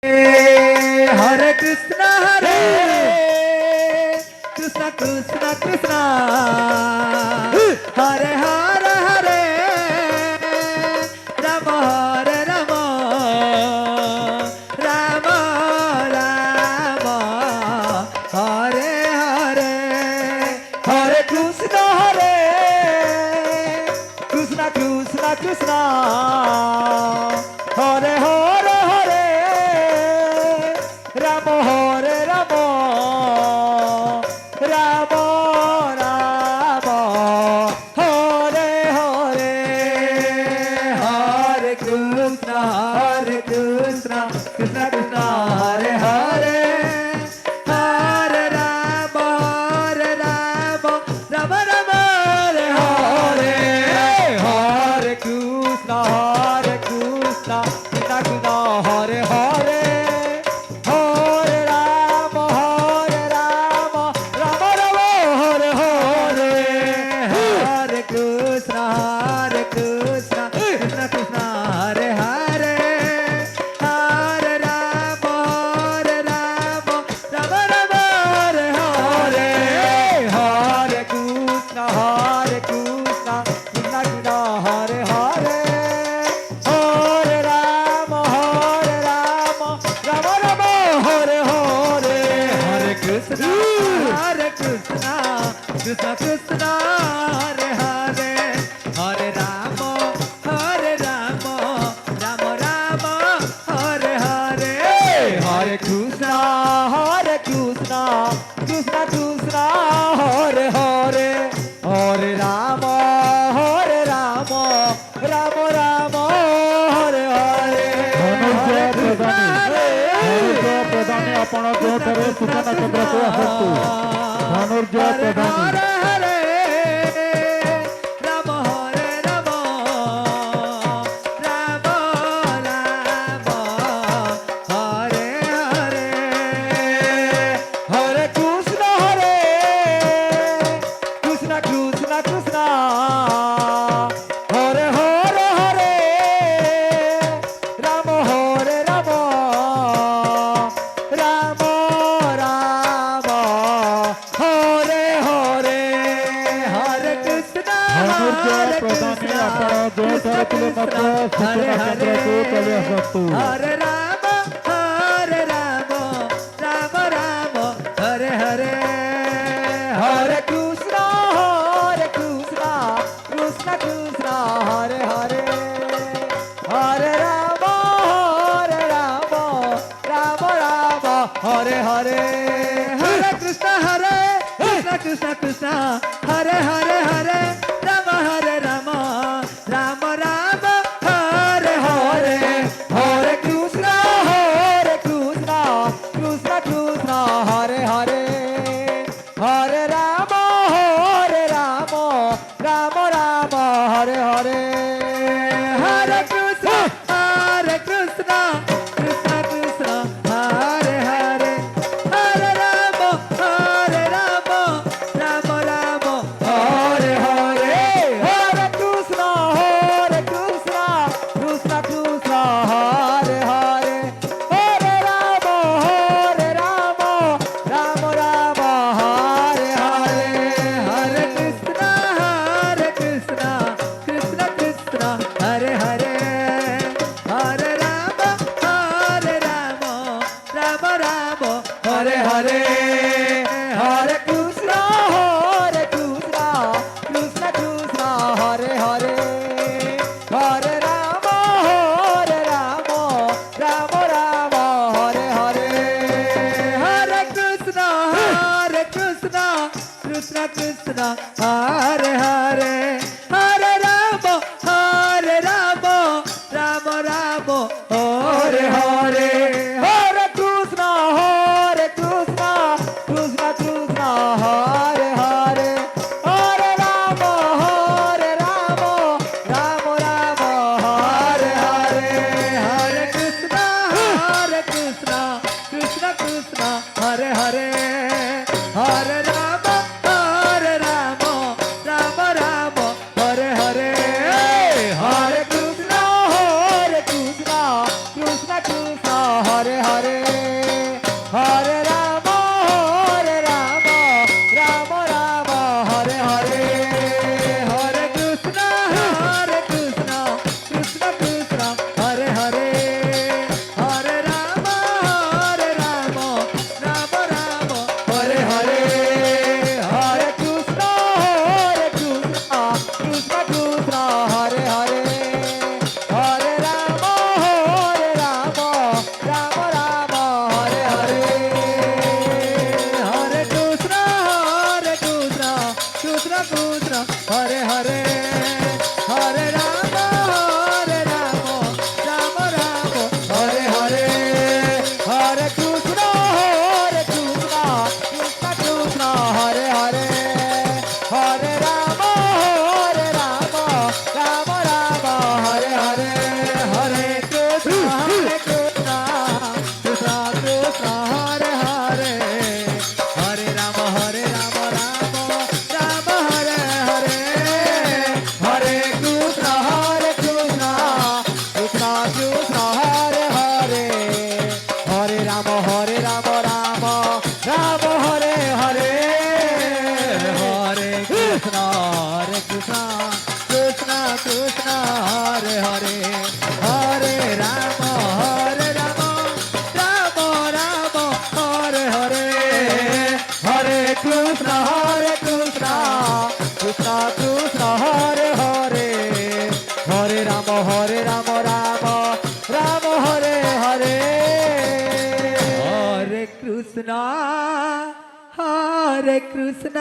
Hare Krishna, Krishna Krishna Krishna, Hare Hare Hare, Rama Hare Rama, Rama Rama, Hare Hare, Hare Krishna, Krishna Krishna Krishna, Hare Hare Hare. Rama Hare Rama, Rama Rama, Hare Hare, Hare Krishna, Krishna Krishna, Hare Hare, Hare Rama, Rama Rama, Hare Hare, Hare Krishna, Krishna Krishna, Hare Hare. Hare Krishna, Krishna Krishna, Hare Hare, Hare Rama, Rama Rama, Hare Hare, Hare Krishna, Krishna Krishna, Hare Hare, Hare Rama, Rama Rama, Hare Hare. प्रधानी आपण जोठारे सूचना केंद्र को आसतु धनुर्जय प्रधानी राम हरे राम राम राम हरे हरे हरे कृष्ण कृष्ण कृष्ण हरे हरे हरे राम हरे Ram Rama Rama Hare Hare Hare Krishna Dhanurjay प्रधानी आपण जोठारे तुले मात्र सूचना केंद्र को चले आसतु Hare Rama Rama Rama Hare Hare Hare Krishna Krishna Krishna Hare Hare Hare Rama Rama Hare Hare Hare Krishna Krishna Krishna Hare Hare Hare Rama Rama Rama Hare Hare Hare Krishna Krishna Krishna Hare Hare Hare Rama Rama Hare Hare Hare Krishna Krishna Krishna Hare Hare Hare Rama Rama Hare Hare Hare Krishna Krishna Hare Hare Hare Rama Rama Hare Hare Hare Krishna Krishna Hare Hare Hare Rama Rama Hare Hare Hare Krishna Krishna Hare Hare Hare Rama Rama Hare Hare Hare Krishna Krishna Hare Hare Hare Rama Rama Hare Hare Hare Krishna Krishna Hare Hare Hare Rama Rama Hare Hare Hare Krishna Krishna Hare Hare Hare Rama Rama Hare Hare Hare Krishna Krishna Hare Hare হরে রাম রাম রাম হরে হরে হরে কৃষ্ণ কৃষ্ণ কৃষ্ণ হরে হরে হরে রাম রাম রাম হরে হরে হরে কৃষ্ণ কৃষ্ণ কৃষ্ণ হরে হরে হরে রাম রাম রাম হরে হরে হরে কৃষ্ণ কৃষ্ণ কৃষ্ণ হরে হরে হরে রাম রাম রাম হরে হরে হরে কৃষ্ণ কৃষ্ণ কৃষ্ণ হরে হরে হরে রাম রাম রাম হরে হরে হরে কৃষ্ণ কৃষ্ণ কৃষ্ণ কৃষ্ণ হরে হরে হরে রাম রাম রাম হরে হরে হরে কৃষ্ণ কৃষ্ণ কৃষ্ণ কৃষ্ণ হরে হরে হরে রাম রাম রাম হরে হরে হরে কৃষ্ণ কৃষ্ণ কৃষ্ণ কৃষ্ণ হরে হরে হরে রাম রাম রাম হরে হরে হরে কৃষ্ণ কৃষ্ণ কৃষ্ণ কৃষ্ণ হরে হরে হরে রাম রাম রাম হরে হরে হরে কৃষ্ণ